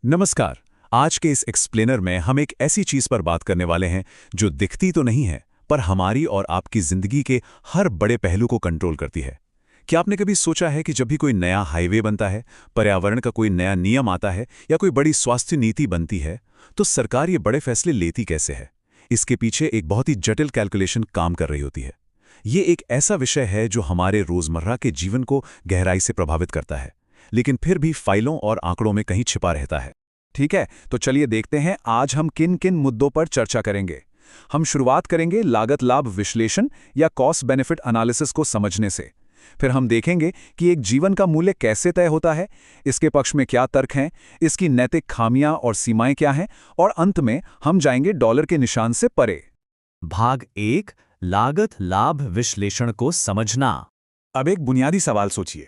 नमस्कार। आज के इस एक्सप्लेनर में हम एक ऐसी चीज पर बात करने वाले हैं जो दिखती तो नहीं है पर हमारी और आपकी जिंदगी के हर बड़े पहलू को कंट्रोल करती है। क्या आपने कभी सोचा है कि जब भी कोई नया हाईवे बनता है, पर्यावरण का कोई नया नियम आता है या कोई बड़ी स्वास्थ्य नीति बनती है, तो सरकार ये बड़े फैसले लेती कैसे है? इसके पीछे एक बहुत ही जटिल कैलकुलेशन काम कर रही होती है। ये एक ऐसा विषय है जो हमारे रोजमर्रा के जीवन को गहराई से प्रभावित करता है, लेकिन फिर भी फाइलों और आंकड़ों में कहीं छिपा रहता है। ठीक है, तो चलिए देखते हैं आज हम किन किन मुद्दों पर चर्चा करेंगे। हम शुरुआत करेंगे लागत लाभ विश्लेषण या कॉस्ट बेनिफिट एनालिसिस को समझने से। फिर हम देखेंगे कि एक जीवन का मूल्य कैसे तय होता है, इसके पक्ष में क्या तर्क हैं, इसकी नैतिक खामियां और सीमाएं क्या हैं, और अंत में हम जाएंगे डॉलर के निशान से परे। भाग 1 लागत लाभ विश्लेषण को समझना। अब एक बुनियादी सवाल सोचिए,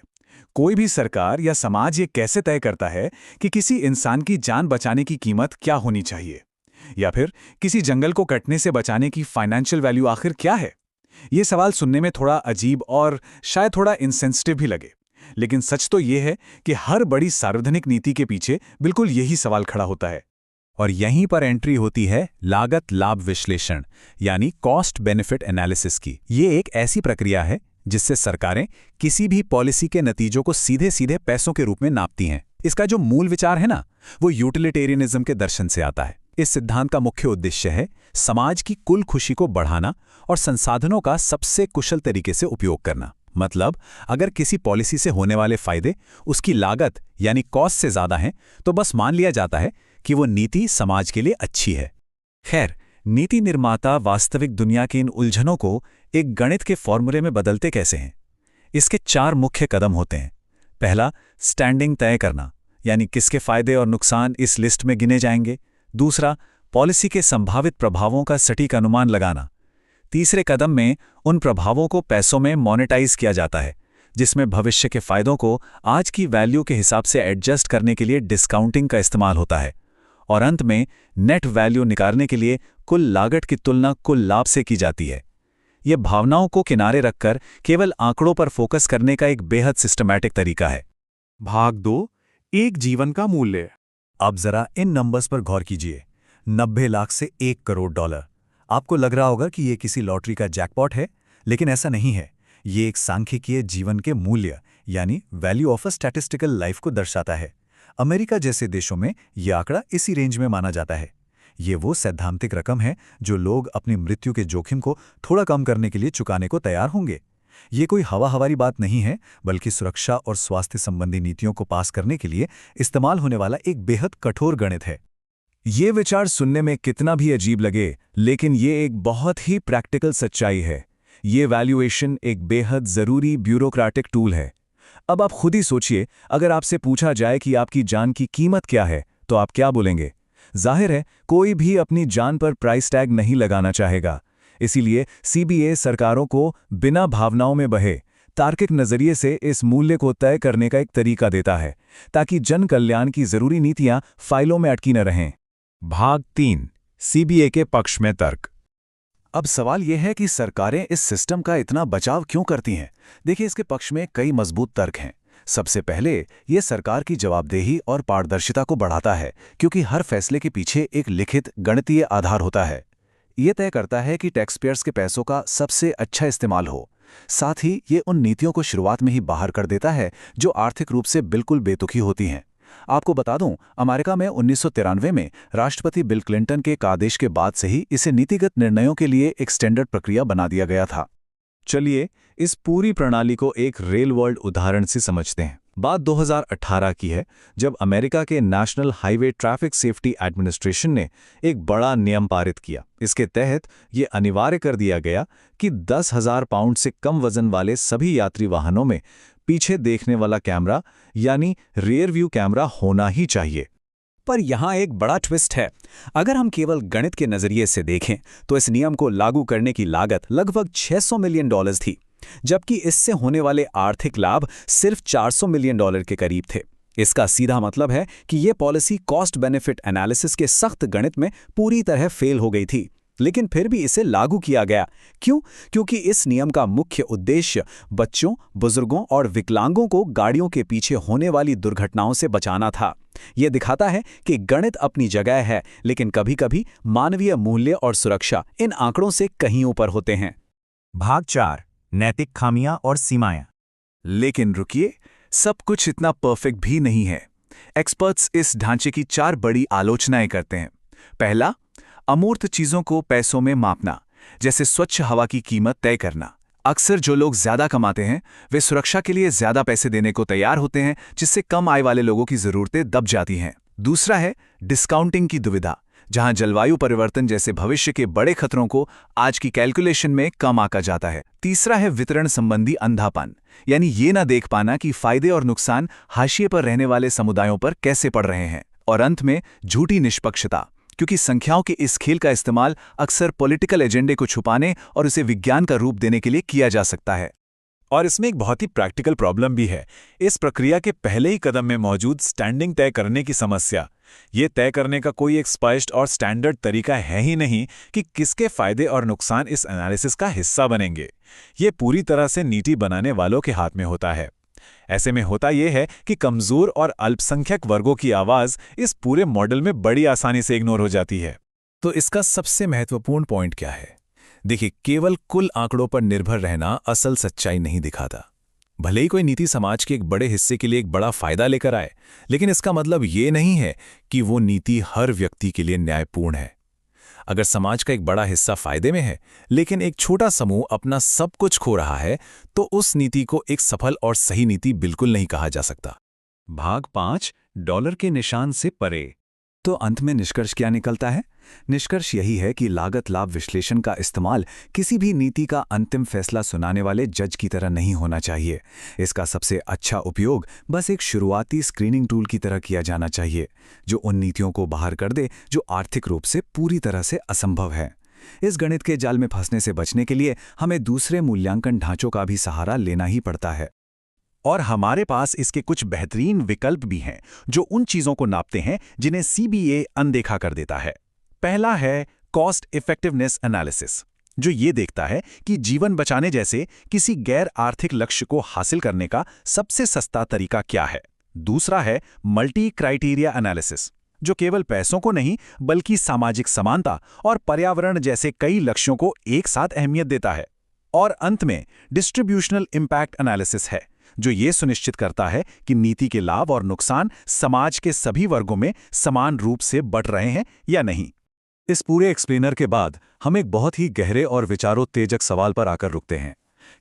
कोई भी सरकार या समाज ये कैसे तय करता है कि किसी इंसान की जान बचाने की कीमत क्या होनी चाहिए, या फिर किसी जंगल को कटने से बचाने की फाइनेंशियल वैल्यू आखिर क्या है? ये सवाल सुनने में थोड़ा अजीब और शायद थोड़ा इनसेंसिटिव भी लगे, लेकिन सच तो ये है कि हर बड़ी सार्वजनिक नीति के पीछे बिल्कुल यही सवाल खड़ा होता है। और यहीं पर एंट्री होती है लागत लाभ विश्लेषण यानी कॉस्ट बेनिफिट एनालिसिस की। ये एक ऐसी प्रक्रिया है जिससे सरकारें किसी भी पॉलिसी के नतीजों को सीधे सीधे पैसों के रूप में नापती हैं। इसका जो मूल विचार है ना, वो यूटिलिटेरियनिज्म के दर्शन से आता है। इस सिद्धांत का मुख्य उद्देश्य है समाज की कुल खुशी को बढ़ाना और संसाधनों का सबसे कुशल तरीके से उपयोग करना। मतलब, अगर किसी पॉलिसी से होने वाले फायदे उसकी लागत यानी कॉस्ट से ज्यादा हैं, तो बस मान लिया जाता है कि वो नीति समाज के लिए अच्छी है। खैर, नीति निर्माता वास्तविक दुनिया की इन उलझनों को एक गणित के फॉर्मूले में बदलते कैसे हैं? इसके 4 मुख्य कदम होते हैं। पहला, स्टैंडिंग तय करना, यानी किसके फायदे और नुकसान इस लिस्ट में गिने जाएंगे। दूसरा, पॉलिसी के संभावित प्रभावों का सटीक अनुमान लगाना। तीसरे कदम में उन प्रभावों को पैसों में मोनेटाइज किया जाता है, जिसमें भविष्य के फायदों को आज की वैल्यू के हिसाब से एडजस्ट करने के लिए डिस्काउंटिंग का इस्तेमाल होता है। और अंत में नेट वैल्यू निकालने के लिए कुल लागत की तुलना कुल लाभ से की जाती है। यह भावनाओं को किनारे रखकर केवल आंकड़ों पर फोकस करने का एक बेहद सिस्टमैटिक तरीका है। भाग 2 एक जीवन का मूल्य। अब जरा इन नंबर्स पर गौर कीजिए। 90 लाख से 1 करोड़ डॉलर। आपको लग रहा होगा कि ये किसी लॉटरी का जैकपॉट है, लेकिन ऐसा नहीं है। ये एक सांख्यिकीय जीवन के मूल्य यानी value of a statistical life को दर्शाता है। अमेरिका जैसे देशों में यह आंकड़ा इसी रेंज में माना जाता है। ये वो सैद्धांतिक रकम है जो लोग अपनी मृत्यु के जोखिम को थोड़ा कम करने के लिए चुकाने को तैयार होंगे। ये कोई हवा-हवारी बात नहीं है, बल्कि सुरक्षा और स्वास्थ्य संबंधी नीतियों को पास करने के लिए इस्तेमाल होने वाला एक बेहद कठोर गणित है। ये विचार सुनने में कितना भी अजीब लगे, लेकिन ये एक बहुत ही प्रैक्टिकल सच्चाई है। ये वैल्यूएशन एक बेहद ज़रूरी ब्यूरोक्रेटिक टूल है। अब आप खुद ही सोचिए, अगर आपसे पूछा जाए कि आपकी जान की कीमत क्या है, तो आप क्या बोलेंगे? जाहिर है, कोई भी अपनी जान पर प्राइस टैग नहीं लगाना चाहेगा। इसीलिए सीबीए सरकारों को बिना भावनाओं में बहे तार्किक नजरिए से इस मूल्य को तय करने का एक तरीका देता है, ताकि जन कल्याण की जरूरी नीतियां फाइलों में अटकी न रहें। भाग 3 सीबीए के पक्ष में तर्क। अब सवाल यह है कि सरकारें इस सिस्टम का इतना बचाव क्यों करती हैं? देखिए, इसके पक्ष में कई मजबूत तर्क हैं। सबसे पहले, ये सरकार की जवाबदेही और पारदर्शिता को बढ़ाता है, क्योंकि हर फैसले के पीछे एक लिखित गणितीय आधार होता है। ये तय करता है कि टैक्सपेयर्स के पैसों का सबसे अच्छा इस्तेमाल हो। साथ ही ये उन नीतियों को शुरुआत में ही बाहर कर देता है जो आर्थिक रूप से बिल्कुल बेतुकी होती हैं। आपको बता दूं, अमेरिका में 1993 में राष्ट्रपति बिल क्लिंटन के एक आदेश के बाद से ही इसे नीतिगत निर्णयों के लिए एक स्टैंडर्ड प्रक्रिया बना दिया गया था। चलिए इस पूरी प्रणाली को एक रियल वर्ल्ड उदाहरण से समझते हैं। बात 2018 की है, जब अमेरिका के national highway traffic safety administration ने एक बड़ा नियम पारित किया। इसके तहत ये अनिवार्य कर दिया गया कि 10,000 पाउंड से कम वजन वाले सभी यात्री वाहनों में पीछे देखने वाला कैमरा यानी रियर व्यू कैमरा होना ही चाहिए। पर यहाँ एक बड़ा ट्विस्ट है। अगर हम केवल गणित के नजरिए से देखें तो इस नियम को लागू करने की लागत लगभग $600 मिलियन थी, जबकि इससे होने वाले आर्थिक लाभ सिर्फ $400 मिलियन के करीब थे। इसका सीधा मतलब है कि ये पॉलिसी कॉस्ट बेनिफिट एनालिसिस के सख्त गणित में पूरी तरह फेल हो गई थी। लेकिन फिर भी इसे लागू किया गया। क्यों? क्योंकि इस नियम का मुख्य उद्देश्य बच्चों, बुजुर्गों और विकलांगों को गाड़ियों के पीछे होने वाली दुर्घटनाओं से बचाना था। यह दिखाता है कि गणित अपनी जगह है, लेकिन कभी-कभी मानवीय मूल्य और सुरक्षा इन आंकड़ों से कहीं ऊपर होते हैं। भाग 4, नैतिक खामियां और सीमाएं। लेकिन रुकिए, सब कुछ इतना परफेक्ट भी नहीं है। एक्सपर्ट्स इस ढांचे की 4 बड़ी आलोचनाएं करते हैं। पहला, अमूर्त चीजों को पैसों में मापना, जैसे स्वच्छ हवा की कीमत तय करना। अक्सर जो लोग ज्यादा कमाते हैं वे सुरक्षा के लिए ज्यादा पैसे देने को तैयार होते हैं, जिससे कम आय वाले लोगों की जरूरतें दब जाती हैं। दूसरा है डिस्काउंटिंग की दुविधा, जहां जलवायु परिवर्तन जैसे भविष्य के बड़े खतरों को आज की कैलकुलेशन में कम आंका जाता है। तीसरा है वितरण संबंधी अंधापन, यानी ये ना देख पाना कि फायदे और नुकसान हाशिए पर रहने वाले समुदायों पर कैसे पड़ रहे हैं। और अंत में झूठी निष्पक्षता, क्योंकि संख्याओं के इस खेल का इस्तेमाल अक्सर पॉलिटिकल एजेंडे को छुपाने और उसे विज्ञान का रूप देने के लिए किया जा सकता है। और इसमें एक बहुत ही प्रैक्टिकल प्रॉब्लम भी है। इस प्रक्रिया के पहले ही कदम में मौजूद स्टैंडिंग तय करने की समस्या। ये तय करने का कोई एक स्पष्ट और स्टैंडर्ड तरीका है ही नहीं कि किसके फायदे और नुकसान इस एनालिसिस का हिस्सा बनेंगे। ये पूरी तरह से नीति बनाने वालों के हाथ में होता है। ऐसे में होता यह है कि कमजोर और अल्पसंख्यक वर्गों की आवाज इस पूरे मॉडल में बड़ी आसानी से इग्नोर हो जाती है। तो इसका सबसे महत्वपूर्ण पॉइंट क्या है? देखिए, केवल कुल आंकड़ों पर निर्भर रहना असल सच्चाई नहीं दिखाता। भले ही कोई नीति समाज के एक बड़े हिस्से के लिए एक बड़ा फायदा लेकर आए, लेकिन इसका मतलब ये नहीं है कि वो नीति हर व्यक्ति के लिए न्यायपूर्ण है। अगर समाज का एक बड़ा हिस्सा फायदे में है, लेकिन एक छोटा समूह अपना सब कुछ खो रहा है, तो उस नीति को एक सफल और सही नीति बिल्कुल नहीं कहा जा सकता। भाग 5, डॉलर के निशान से परे। तो अंत में निष्कर्ष क्या निकलता है? निष्कर्ष यही है कि लागत लाभ विश्लेषण का इस्तेमाल किसी भी नीति का अंतिम फैसला सुनाने वाले जज की तरह नहीं होना चाहिए। इसका सबसे अच्छा उपयोग बस एक शुरुआती स्क्रीनिंग टूल की तरह किया जाना चाहिए, जो उन नीतियों को बाहर कर दे जो आर्थिक रूप से पूरी तरह से असंभव है। इस गणित के जाल में फंसने से बचने के लिए हमें दूसरे मूल्यांकन ढांचों का भी सहारा लेना ही पड़ता है। और हमारे पास इसके कुछ बेहतरीन विकल्प भी हैं जो उन चीजों को नापते हैं जिन्हें सीबीए अनदेखा कर देता है। पहला है कॉस्ट इफेक्टिवनेस एनालिसिस, जो ये देखता है कि जीवन बचाने जैसे किसी गैर आर्थिक लक्ष्य को हासिल करने का सबसे सस्ता तरीका क्या है। दूसरा है मल्टी क्राइटेरिया एनालिसिस, जो केवल पैसों को नहीं बल्कि सामाजिक समानता और पर्यावरण जैसे कई लक्ष्यों को एक साथ अहमियत देता है। और अंत में डिस्ट्रीब्यूशनल इम्पैक्ट एनालिसिस है, जो ये सुनिश्चित करता है कि नीति के लाभ और नुकसान समाज के सभी वर्गों में समान रूप से बंट रहे हैं या नहीं। इस पूरे एक्सप्लेनर के बाद हम एक बहुत ही गहरे और विचारोत्तेजक सवाल पर आकर रुकते हैं।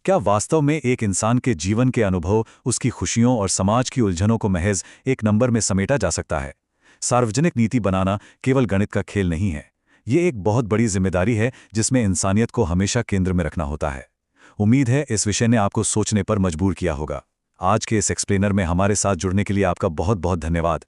क्या वास्तव में एक इंसान के जीवन के अनुभव, उसकी खुशियों और समाज की उलझनों को महज एक नंबर में समेटा जा सकता है? सार्वजनिक नीति बनाना केवल गणित का खेल नहीं है। ये एक बहुत बड़ी जिम्मेदारी है जिसमें इंसानियत को हमेशा केंद्र में रखना होता है। उम्मीद है इस विषय ने आपको सोचने पर मजबूर किया होगा। आज के इस एक्सप्लेनर में हमारे साथ जुड़ने के लिए आपका बहुत बहुत धन्यवाद।